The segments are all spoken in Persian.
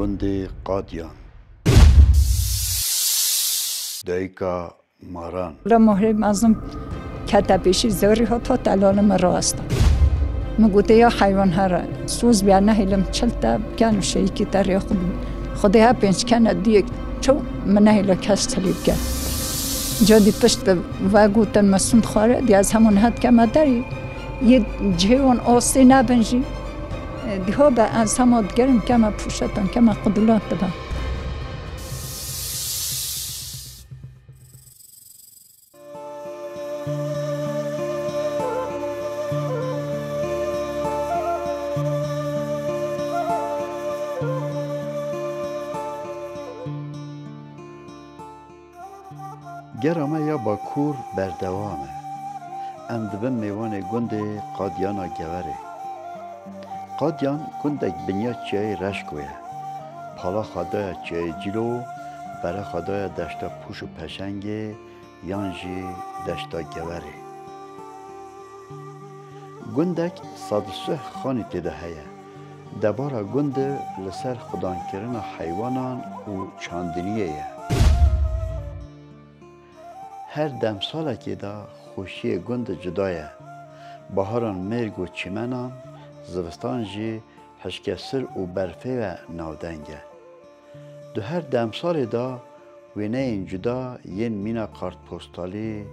گند قادیان دایکا ماران مهر مازم کتابیشی زوری ها تا تلالم راست مگوته یا حیوان هر سوز بیا نهیلم چلتا بکن شیکی تری خودی ها پنج کنه دیگ چو من نهیلا کس تلیب کرد جادی پشت و گوتن مسند خواره دی از همون حد که مداری یه جهون آسی نبنجی دی ها به از همون گرم که ما پوشتن که ما قبولات دبن گرامه یا با کور بردوامه ام دبن میوان گند قادیان گوره قادیان گندک بنیا چیای رشکویه پالا خدای چیای جلو برای خدای دشتا پوش و پشنگه یانجی دشتا گوره گندک صادسه خانی تیده هیه دبارا گند لسر خدان کرن حیوانان و چاندنیه هر دم ساله که دا خوشی گند جدایه بهاران مرگ و چمنان زوستان جی هشکه سر و برفه و ناودنگه دو هر دم سال دا وینه این جدا ین مینا کارت پستالی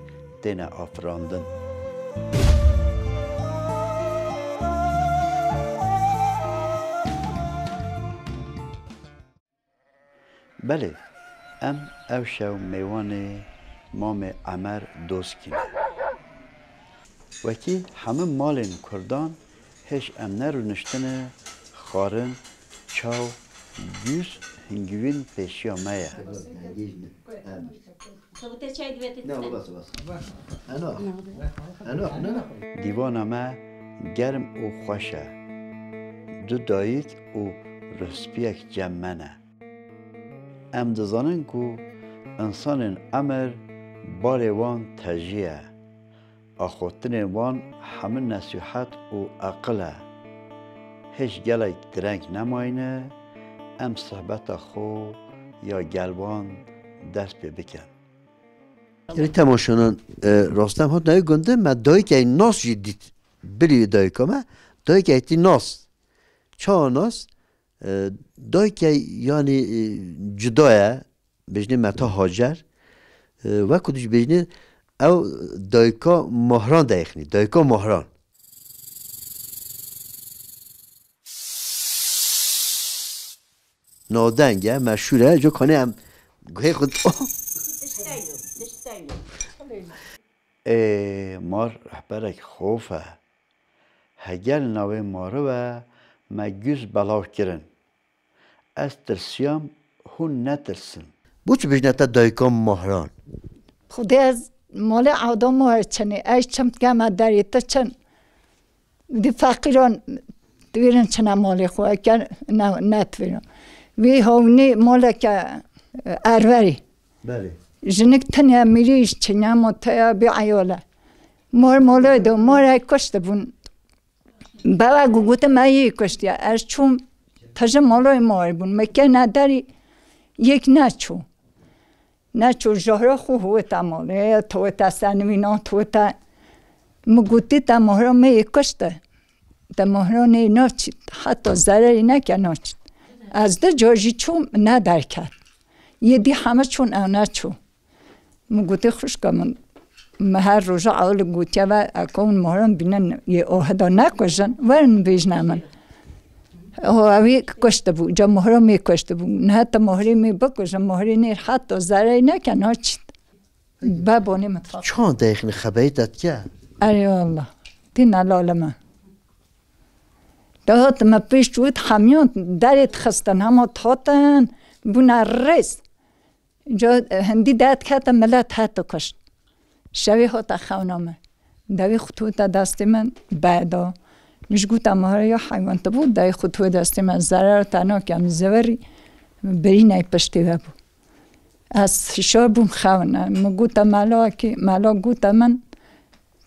دین آفراندن بله ام اوشو میوان مام عمر دوست کنه وکی همه مالین کردان هش ام نرو نشتنه خارن چاو گوز هنگوین پیشیا مایه دیوان ما گرم و خوشه دو دایک و رسپیک جمعنه ام دزانن کو انسان امر بار وان تجیه آخوتن وان همه نصیحت و عقله هیچ گلک درنگ نماینه ام صحبت خو یا گلوان دست بکن یعنی تماشانان راستم ها نای گنده ما دایی که این ناس جدید بلی دایی که ما دایی که ایتی ناس چه ناس دایی که یعنی جدایه بجنه متا هاجر و کدوش بجنه او دایکا مهران دایخنی دایکا مهران نادنگه مشهوره جو کنه هم گوه خود مار رهبرک خوفه هگل نوی ماره و مگوز بلاو کرن از ترسیام هون نترسن بو چه بجنه تا دایکا مهران خودی از مال آدم مهر چنه ایش چمت که مداری تا چن دی فقیران دویرن چنه مالی خواه که نتویرن وی هاونی مال که اروری بله جنک تنیا میریش چنه متیا بی عیاله مار مالای دو مار ای کشته بون بابا گوگوت مایی کشتی از چون تجه مالای مار بون مکه نداری یک نچو نچو جهره خو هو تماله تو تا سنوینا تو تا مگوتی تا مهرا می کشته تا مهرا نی نچید حتی ضرری نکه نچید از ده جاجی چون ندر کرد یه دی همه چون او نچو مگوتی خوش کمون هر روزا اول گوتیا و اکون مهرا بینن یه اوهدا نکشن ورن بیجنه من اوی کشته بود جا مهرا می کشته بود نه حتی مهری می بکشن مهری نیر حتی ضرری نکه نچید بابانی متفاق چون دایخنی خبری داد که اری والله دین العالمه دهات ما پیش جوید همیان دارید خستن همه تاتن بونه ریس جا هندی داد که ملت حتی کشت شوی هاتا خونامه دوی خطوط دستی من بعدا نش گوتا مهره یا حیوان تا بود دوی خطوط دستی من ضرر تنها کم زوری بری نای پشتی و بود از فشار بوم خونه مگوتا ملا گوتا من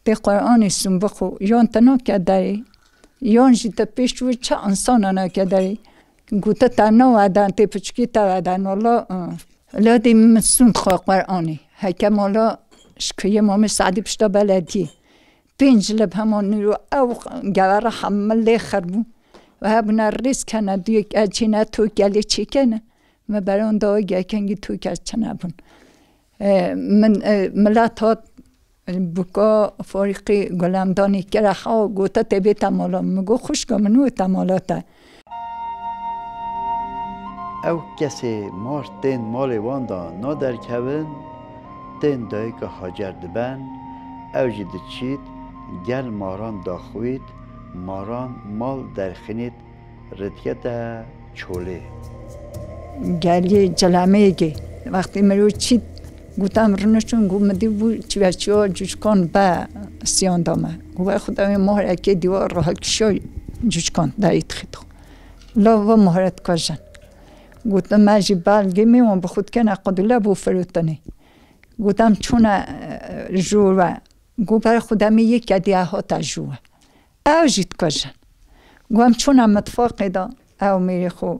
تی قرآنی سون بخو یان تنها که داری یان جیتا پیش جوی چه انسان انا که داری گوته تنها ودن تی پچکی تا ودن لا دی مسون خواه قرآنی حکم الله شکیه مامی سعدی پشتا بلدی 5 لب همان نیرو او گوار حمله خربون و هبونه ریس کنه دیو اچینه تو گلی چی کنه و برای داوی گکنگی تو کش چنه بون من ملاتات بکا فاریقی گلمدانی که رخوا گوته تبی تمالا مگو خوشگا منو تمالاته او کسی مار تین مال واندا نادر کبن تین دایی که حاجر دبن او جد چید گل ماران داخوید ماران مال درخینید ردیت چوله گلی جلمه گی وقتی مرو چید گوتم رنشون گو مدی بو چی بچه ها جوشکان با سیان دامه گو بای خودم مهر اکی دیوار رو حلکشای جوشکان در ایت خیدو لا و مهرت کجن گوتم مجی بلگی میمون بخود کنه قدوله بو فروتنی گوتم چونه جوه گو برای خودم یک دیه ها تا جوه او جید کجن گوام چونه متفاقی دا او میری خو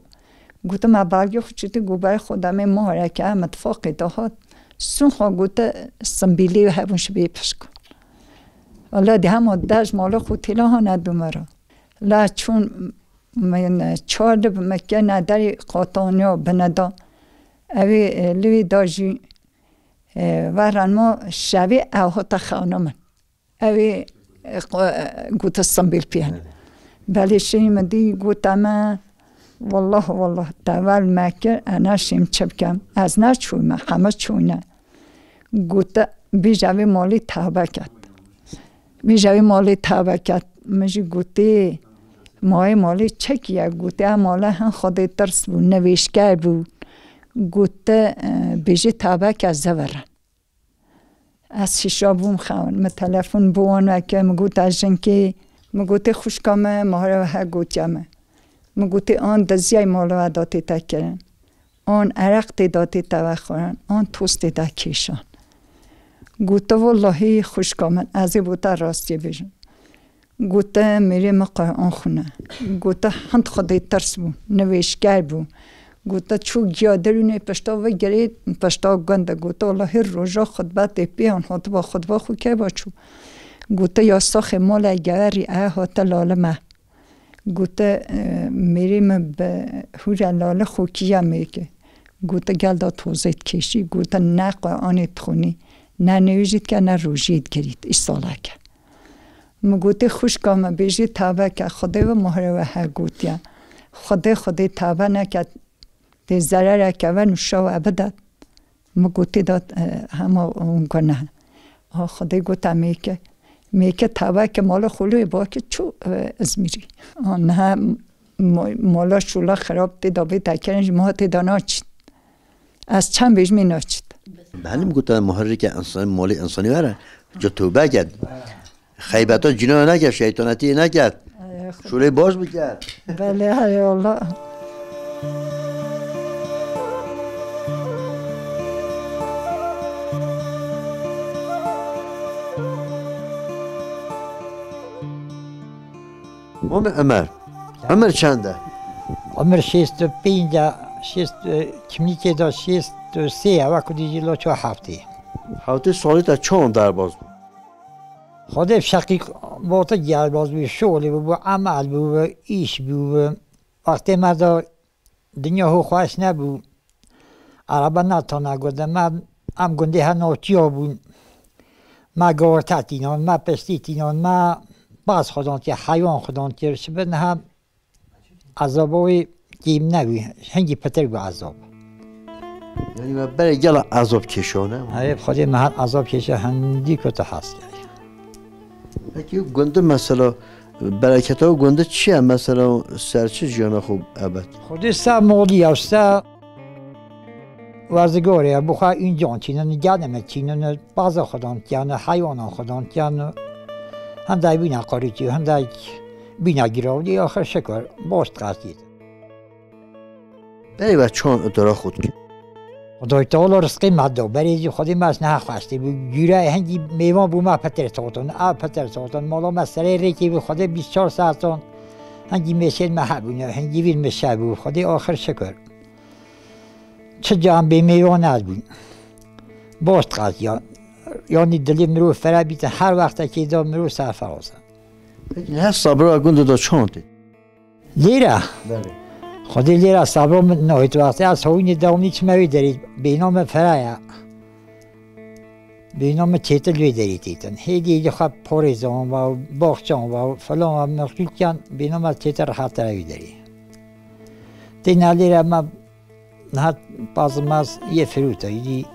گوتم بلگی خود چیتی گو برای خودم مهر اکی متفاقی دا ها سون خواه گوته سنبیلی و هبونش بیپش کن والا دی همه داش مالا خود تیلا ها ندومه را لا چون من 4 لب مکه نداری قاطانیا بندا اوی لوی داجی ورن ما شوی او ها تا خانه من اوی گوته سنبیل پیانه بلی شیم دی گوته من والله دول مکه انا شیم چبکم از نه چویمه همه چوینه گوته بیجوی مالی توبه کرد بیجوی مالی توبه کرد مجی گوته مالی چکیه گوته ماله هم خودی ترس بود نویشگر بود گوته بیجی توبه کرد زورن از شیشا بوم خوان من تلفن بوانه که مگوت از جنکی مگوته خوشکامه مهاره و ها گوتیمه مگوته آن دزیای مالو داتی تا کرن آن عرق تی داتی تا خورن آن توست تا کشان گوته والله خوشکامن ازی بوده راستی بیشن گوته میریم قرآن خونه گوته هند خودی ترس بود نویشگر بود گوته چو گیادرونه پشتا و گرید پشتا گنده گوته والله روژا خطبت پیان خطبه خو که باچو گوته یا ساخ مال گوری هاته لالمه گوته میریم به هور لاله خوکیه میگه گوته گل دا توزید کشی گوته نه قرآنت خونی نه نویجید که نه روژید گرید ای ساله که مگوته خوش کامه بیجی توبه که خوده و مهره و ها گوتیه خوده توبه نکد دی ضرره که و نوشا و عبدت مگوته داد همه اون کنه خوده گوته میگه توبه که مالا خلوی با که چو از میری نه مالا شولا خراب دی دابی تکرنج ماه تی دا ناچید از چند بیش می ناچید بله میگوتن محرری که مالی انسانی وره جا توبه کرد خیبت ها جناه نکرد شیطانتی نکرد شوله باز بکرد بله های الله عمر چنده؟ عمر 65 کمی که دا 63 وقتی دیجی چه هفته سالی تا چون در باز بود؟ خود شقیق باتا گل باز بود شغلی بود عمل بود ایش بود وقتی مردا دنیا هو خواهش نبود عربا نتانه گوده من هم گنده ها ناچیا بود ما گارتت اینان ما پستیت اینان ما باز خودان که حیوان خودان که شبه هم عذابای گیم نبود هنگی پتر بود عذاب یعنی من برای گل عذاب کشانه آره خودی من عذاب کشه هندی کتا هست اگه گنده مثلا برکت ها گنده چیه مثلا سرچه جانا خوب عبد خودی سر مالی است وزگاره بخواه این جان چینن گرنمه چینن بعضا خودان کیانه حیوانان خودان کیانه هنده بینا قاریتی هنده بینا گراودی آخر شکر باست قصدید برای و چون ادارا خود کن خدای تعالی رزقی مدد بریزی خودی ماست نه خواستی گیره هنگی میوان بو ما پتر ساعتون پتر ساعتون مالا مسئله ریکی به خود 24 ساعتون هنگی میشید محبونه هنگی ویل مشابه خدای آخر شکر چه جان به میوان نبود باست قاضی یعنی دلی مرو فرا بیت هر وقت که دا مرو سرفرازه لیکن هست صبر گنده دا چونده لیره بله خدای لیره صبر نهایت وقتی از هوین داونی چه موی دارید به نام فرایه به نام تیتل وی دارید تیتن هیدی خواب پاریزان و باغچان و فلان و مخلوط کن به نام تیتل راحت روی داری دین لیره ما نه باز ماز یه فروتا یدی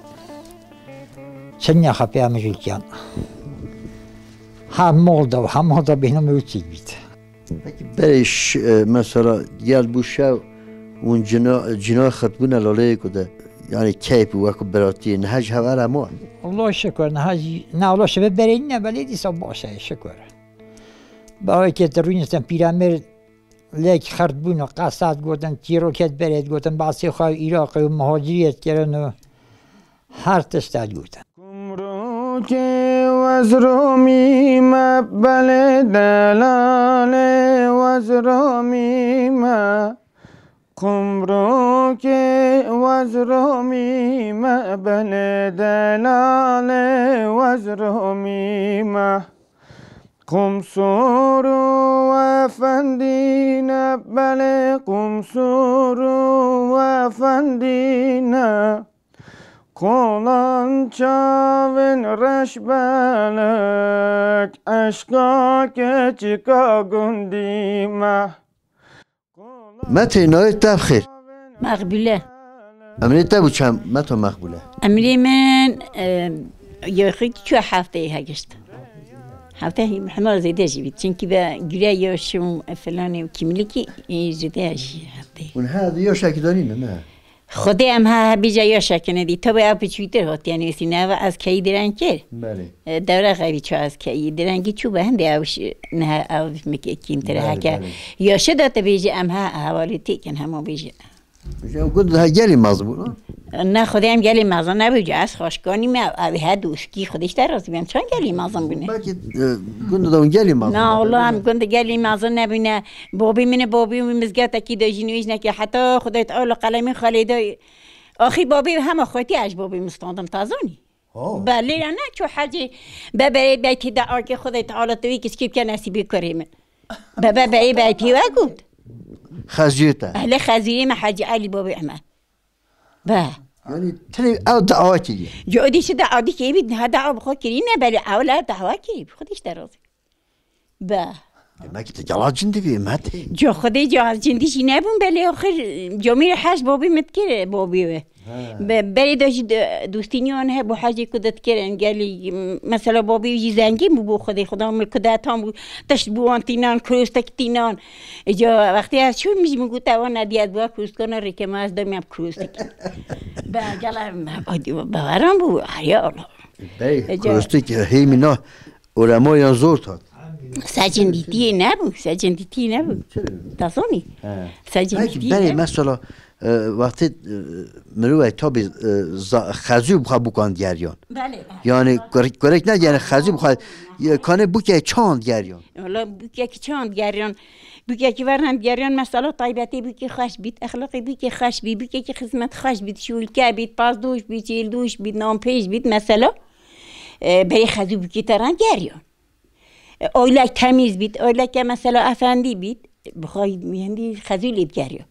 چنیا خپی همجول کن هم مالدا به نام روچید بید برش مثلا گل بوشه اون جنا خطبون لاله کده یعنی کیپ و اکو براتی نهج هوا ما الله شکر نه الله شکر برین نه ولی دیسا باشه شکر برای که ترونیستم پیرامر لیک خرد بون و قصد گفتن تیروکت برید گفتن بعضی خواه عراق و مهاجریت کردن و هر تشتاد گفتن کمرو که وزرومی مبل دلال وزرومی ما کمرو که وزرومی مبل دلال وزرومی ما قمصور وفندينا بل قمصور وفندينا قولان چاوین رش بلک اشکا که چکا گندی متى نايت تبخير مقبوله امري تبو كم متى مقبوله امری من یخی چه هفته هگشت هفته محمد زیده جیبید چون که به گریه یاشم فلانی و کیمیلی که زیده جی هفته اون هذا يوشك دارين نه خودی هم ها بیجا یاشک ندی تا به اپ توییتر هات یعنی سینه و از کی درنگ کرد بله دوره غیبی چه از کی درنگی چو به هنده اوش نه او میگه کیم تره هکه یاشه داده بیجی ام ها حوالی تیکن همو بیجی قلت ها جالي مضبوط نه خودی هم گلی مازن نبود از خاشکانی ما اوی ها دوسکی خودش در راضی بیم چون گلی مازن بونه باكي قلت ده جالي مضبوط نه والله هم گند گلی مازن نبونه بابی منه بابی مزگت کی داجینویش نکه حتی خودت آل قلمی خالیده آخی بابی همه خودی اج بابی مستندم تازونی بله نه چو حاجی ببرید بیتی دعا که خودت آل توی کس کی که نصیبی کریم بابا بیتی و گود خزيته اهل خزیری ما حاجی علی بابی احمد با يعني تري او دعواتي جودی شده عادی که بید نه دعا بخواد کری نه بله اولا دعوا کری خودش درازه با ما كنت جلاد جندي في متى جو خودی جو از جندیشی نبون بله آخر جامیر حج بابی متکره بابی بله داشت دوستینیان ها با حاجی کدت کرن گلی مثلا بابی جی زنگی بو خودی خدا مل کدت هم تشت بوان تینان کروز تکتینان جا وقتی از چون میج میگو توان ندیاد بوا کروز کنه ریکم از دمی اب کروز تکی با گلا باورم بو یا الله باي كروستيك هي منه علماء ينظر تات سجندیتی نبود تاسونی سجندیتی بله مثلا وقتی مروی تابی خزی بخواد بکن دیریان بله یعنی کرک نه یعنی خزی بخواد کانه بوکه چاند دیریان والا بوکه که چاند گریان بوکه که ورند گریان مثلا طیبتی بوکه خوش بید اخلاقی بوکه خوش بید بوکه که خدمت خوش بید شولکه بید پاس دوش بید چیل دوش بید نام پیش بید مثلا برای خزی بوکه تران گریان اولاک تمیز بید اولاک مثلا افندی بید بخوای میهندی خزی لیب گریان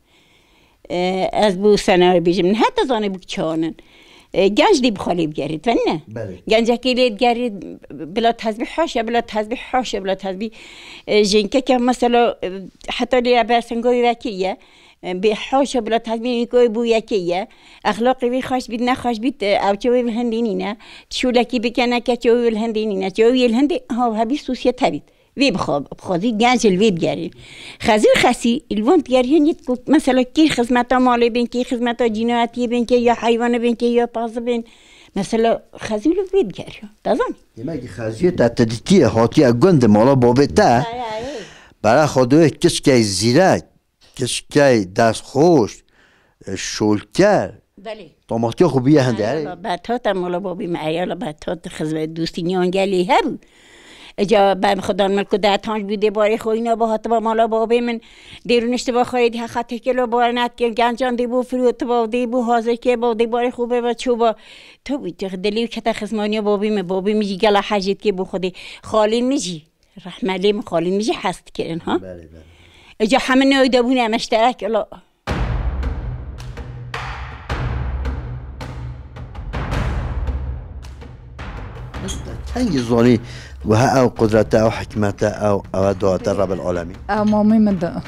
از بو سنار بیجم نه حتی زانه بو چانن گنج دی بخوالی بگرید و نه گنج که لید گرید بلا تسبیح حاشه بلا تسبیح جنکه که مثلا حتی لیا برسنگوی وکیه به حاشه بلا تسبیح نیکوی بو یکیه اخلاقی بی خوش بید نخوش بید او چوی الهندینی نه شولکی بکنه که چوی الهندینی نه چوی الهندی ها هبی سوسیت هبید وی بخوادی گنج الوی بگرین خزیر خسی الوان بگرین یه مثلا کی خدمت مالی بین کی خدمت جنایتی بین کی یا حیوان بین کی یا پاز بین مثلا خزیر الوی بگرین دازانی یه خزیر تدیتی هاتی گند مالا بابته برای خودوی کس که زیرک کس که دست خوش شولکر بله طماطی خوبیه هنده بعد تا مالا بابی معیال بعد تا خدمت دوستی نیانگلی هبود اجا بهم خدا ملک ده تانج بوده باری خوینا با هات با مالا بابی من دیرونشت با خواهید ها خطه کلو بارنت که گنجان دی بو فروت با دی بو حاضر که با دی باری خوبه و چوبا تو بیت دلی و کتا خسمانی بابی میجی گلا حاجت که بو خودی خالی میجی رحمه خالی میجی هست کردن ها اجا همه نویده بونه مشترک الا تنگی زانی و ها او قدرت او حکمت او دعات رب العالمین او مامی من ده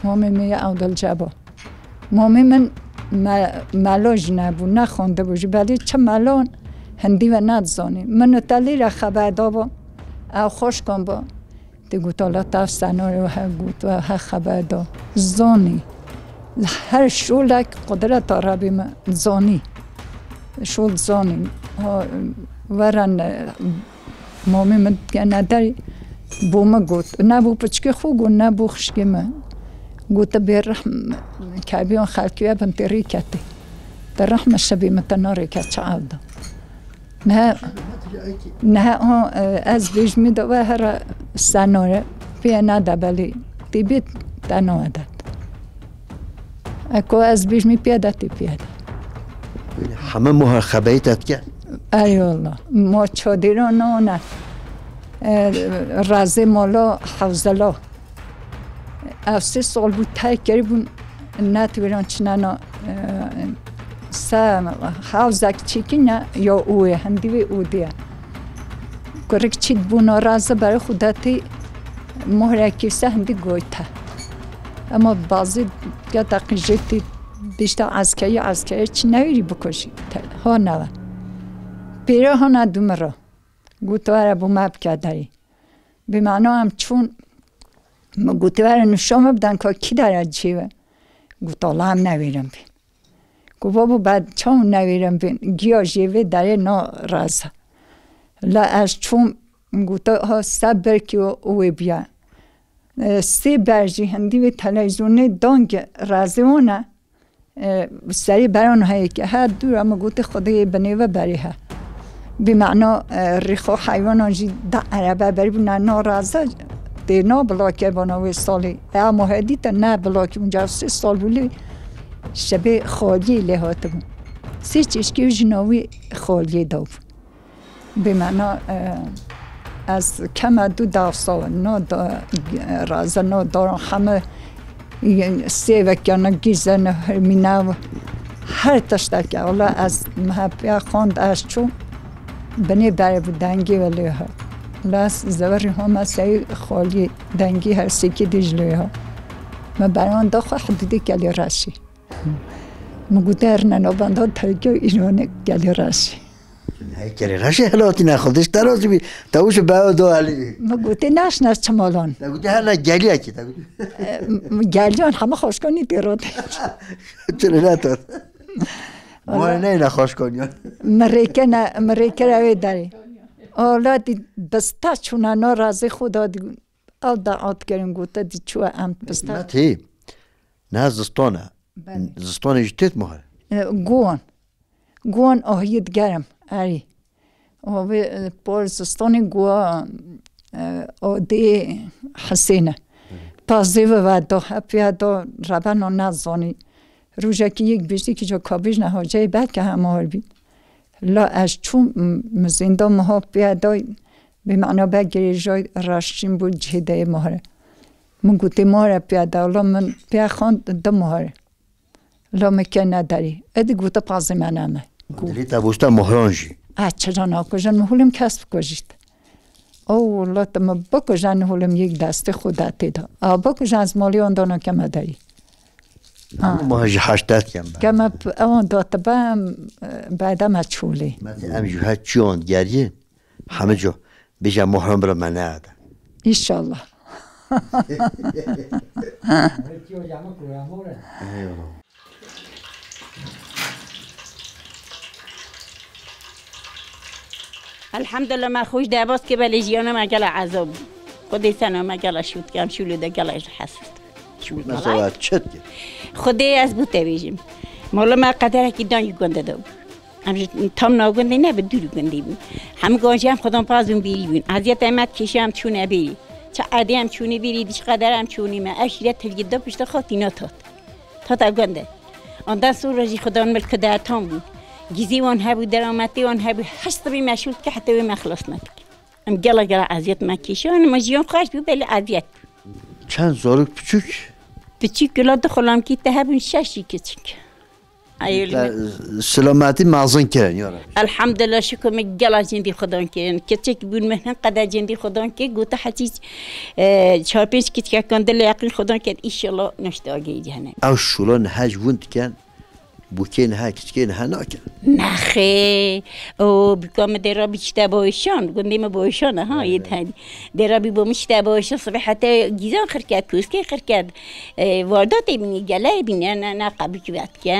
مامی میگه او دل جبا مامی من ملاج نبود نخونده بوجی ولی چه ملان هندی و ندزانی منو تلی را خبر دابا او خوش کن با دی گوت الله تاف سناری و ها گوت و ها خبر دا زانی هر شولک قدرت ربی من زانی شول زانی ورن مامی من دیگه نداری بومه گوت نبو پچکی خوگو نبو خشکی من گوت بیر رحم کبیان خلکیه بنتری کتی در رحم شبی متناری کت چه عوده نه از بیش می دو هر سناره پیه نده بلی تی بیت تنو داد اکو از بیش می پیاده تی پیاده همه مهر خبیتت کرد ای والله ما چادران نه رازه مالا حوزلا او 3 سال بود تای کری بون نتویران چنانا حوزک چیکی نه یا اوه هندی او دیه گرگ چید بونا رازه برای خودتی مهرکی سه هندی گویته اما بعضی یا دقیقی بیشتر عسکری چی نویری بکشی ها نوه پیره ها ندوم را گوتواره بو مب کداری به معنا هم چون گوتواره نشام بدن که کی داره جیوه گوت الله هم نویرم بین گو بابو بعد چون نویرم بین گیا جیوه داره نا رازه لا از چون گوتا ها سبر که اوی بیا 3 برجی هندی و تلویزیونی دانگ رازه ونه سری بران هایی که ها دور اما گوت خدای بنیوه بری ها بمعنى ريخو حيوان جي دا عربه بري بنا نارازه دي نا بلاكي بانوي صالي اما هدي تا نا بلاكي اونجا 3 سال بولي شبه خالي لهاتم 3 چشكي جناوي خالي داو بمعنى از كما دو دافصا نا دا رازه نا دارن همه سيوكيانا گيزن هرميناو هر تشتاكي اولا از محبه خواند از چون بنی برای بود دنگی ولی ها لاس زوری هم سعی خالی دنگی هر سکی دیجلی ها ما برای دا خواه حدودی گلی راشی مگوده ننا بنده ترکیه ایرانه گلی راشی گلی راشی حالاتی نخوادش درازی بی تاوش باو دو علی مگوده نشنش چمالان مگوده هلا گلی اکی گلیان همه خوش کنی دیراده چرا نتاد ما نه خوش کنیم مريكا روي داري اولادي بستا چونا ناراضي خدا دي او دعات كرين قوتا دي چوا امت بستا نه تي نه زستانه جتت مهر گوان آهید گرم اری و بار زستانی گوان آده حسینه پازی و دا هپیا دا ربنا نزانی روزه که یک بیشتی که جا کابیش نه جای بعد که همه هر بید لا از چون مزینده مها پیادای به معنا بگیری جای راشتیم بود جهده مهره من گوتی مهره پیاده لا من پیا خواند ده مهره لا مکه نداری ادی گوته پازی من همه دلی تبوشتا مهرانجی چرا ناکجان مهولم کسب کجید او لا تم بکجان مهولم یک دست خودتی دا بکجان از مالی آن دانا که مداری ما هجی حشتت کم با اون داتا بام بعدا مچولی مثلا ام جوها چون گریه همه جو بیشتر محرم برا من نهاد انشالله الحمدلله ما خوش دباس که بلجیانم اگل عذاب خودی سنم اگل شود کم شلوده گلش حسد مثلا چت خدای از بوته بیجیم مولا ما قدره که دانی گنده دو تام ناگنده نه به دور گنده بود هم گاجی هم خودم پازم بیری بین عزیت امت کشی هم چونه بیری چه عادی هم چونی بیری دیش قدر هم چونی من اشیره تلگیده پشت خاطی نتاد تا گنده آن دست رو رجی خدا ملک دارتام بود جزی وان هبو درامتی وان هبو حس بی مشهود که حتی ما خلاص نکرد ام گلا عزیت مکیش آن ماجیان خواهش بی بله عزیت چند زارو پچوک بچیک کلا دخلام کی تهبون ششی کچیک سلامتی مازن کردن یارا الحمدلله شکر مگلا جندی خدا کردن کچیک بون مهن قدر جندی خدا که گوته حتی چهار پنج کچیک کندل یقین خدا کرد ایشالله نشتاگی جهنم او شلون هج وند کن بوکین ها کچکین ها نکن نخه او بکام درابی چته بایشان گندیم بایشان ها یه تانی درابی با مشته بایشان صبح حتی گیزان خرکت کوسکه خرکت وارداتی بینی گله بینی نه قبل که بیاد کن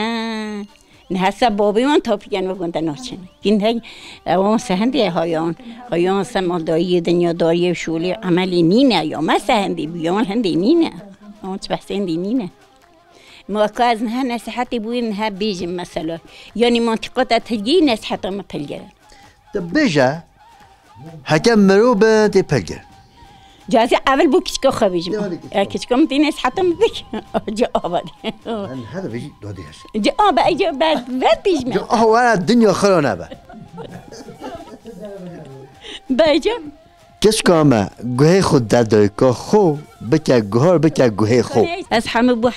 نه هسته بابی من تاپیگن و گنده ناچنه این هی اوان سهنده هایان سمالداری دنیا داری شولی عملی نینه یا ما سهنده بیان هنده نینه اون چه بحث هنده نینه ما كاز نها نصيحتي بوين نها بيجي مثلا يعني منطقة تلقي نصيحتها ما تلقى بيجا حكم مروبة تبلجر جازي أول بو كيشكو خبيجم كيشكو متي نصيحتها ما بيجي جاء أبد هذا بيجي دودي هش جاء بقى جاء بعد بيجي هو أنا الدنيا خلونا بيجي کس کامه گوه خود دادای که خو بکه گوهر بکه گوه خو از همه بو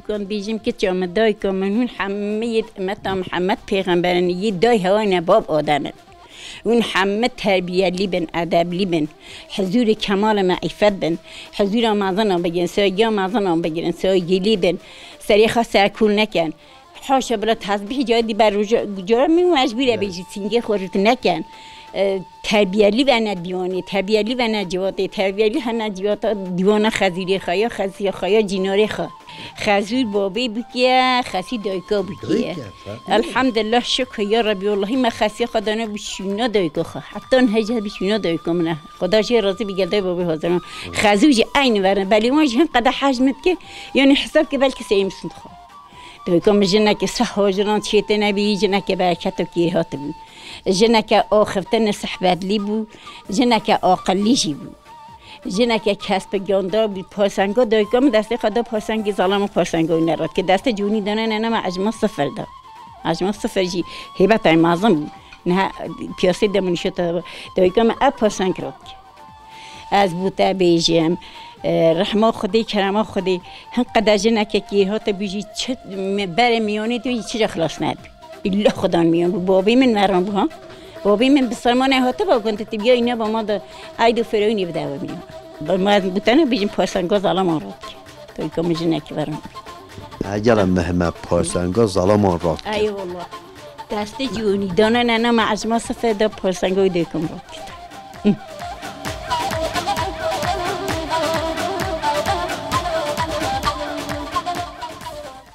کن بیجیم که چه آمدای که منون همه متا محمد پیغمبرانی یه دای هوای نباب آدمه اون همه تربیه لی بن ادب لی بن حضور کمال معرفت بن حضور آمازن بگیرن سایه آمازن بگیرن سایه لی بن سریخا سرکول نکن حاشا بلا تسبیح جادی بر جارا می مجبوره بیجی سینگه خورت نکن تربیتی و نه دیوانی تربیتی و نه جواتی تربیتی هنر جواتا دیوانه خزیری خیا خزی خیا جیناری خا خزور بابی بکیه خسی دایکا بکیه الحمدلله شکر یا ربی والله ما خسی خدانه بشونا دایکا خا حتی هجه بشونا دایکا منه خداش راضی بگرده بابی حاضرم خزوجی عین ورن بلی ما جهان قدر حجمت که یعنی حساب که بلکه سیمسند خا دایکا مجنه که صحاجران چیت نبی جنه که برکت و کیهات بی جنك آخفتن صحبت لی بو جنك آقلیجی بو جنك کسب گاندار بی پاسنگا دایکام دست خدا پاسنگی ظالم پاسنگوی نراد که دست جونی دانه نه ما عجما صفر دا عجما صفر جی هیبت معظم بود نه پیاسه دمونشت دایکام اب پاسنگ راد از بوته بیجیم رحمه خودی کرما خودی هن قدر جنك کی هات بیجی چه بر میانی تو چه خلاص نبی بالله خدا میان بابی من نرم بها بابی من بسرمان هاته با کنت تبیا اینا با ما دا عید و فرعونی بده و میان با ما بودن بیجیم پاسنگا ظالم آن راد که توی کمی جنکی برام عجلا مهمه پاسنگا ظالم آن راد که ای والله دست جونی دانه نه ما عجما صفر دا پاسنگای دیکم راد که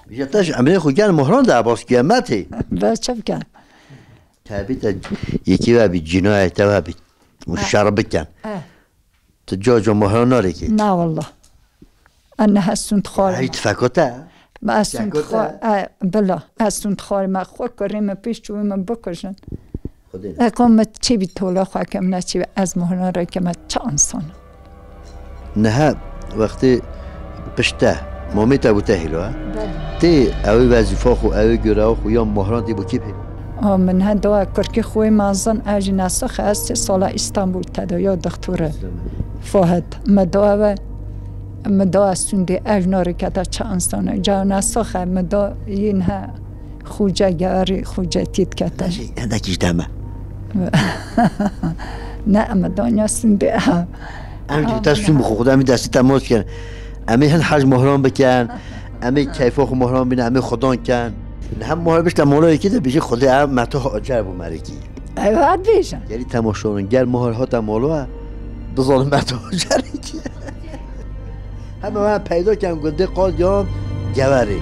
بیشترش امری خوگر مهران در باز قیامتی بس چه بکن تابیت یکی و بی جنایت و بی مشرب بکن تو جا مهران ناری که نه والله أنا هستند خال هیچ فکته ما هستند خال بلا هستند خال ما خود کریم پیش چوی من بکشن اقام چی بی طولا خواه کم نه چی از مهران را که من چه انسان نه وقتی پشته مامیت ابو تهیلو تی اوی وظیفه خو اوی گرا خو یا مهران دی بو کی پی من هنده کرکی خوی مازن اجی نسخ از 3 سال استانبول تدایا دکتر فهد مدا استوندی اجناری که در چه انسانه جا نسخ مدا اینها خوجه گاری خوجه تید که تا هندکیش دمه نه مدا نیستوندی امی تصمیم بخو خدا امی دستی تماس کن امی هن حج مهران بکن امی کیفا خو مهران بینه امی خدان کن هم مهران بشتم مولا یکی ده بیشی خدا هم متا حاجر بو مرکی ایواد بیشن یعنی تماشاونگر مهر ها مولا بظالم متا حاجر که همه من پیدا کن گنده قاد یا گوری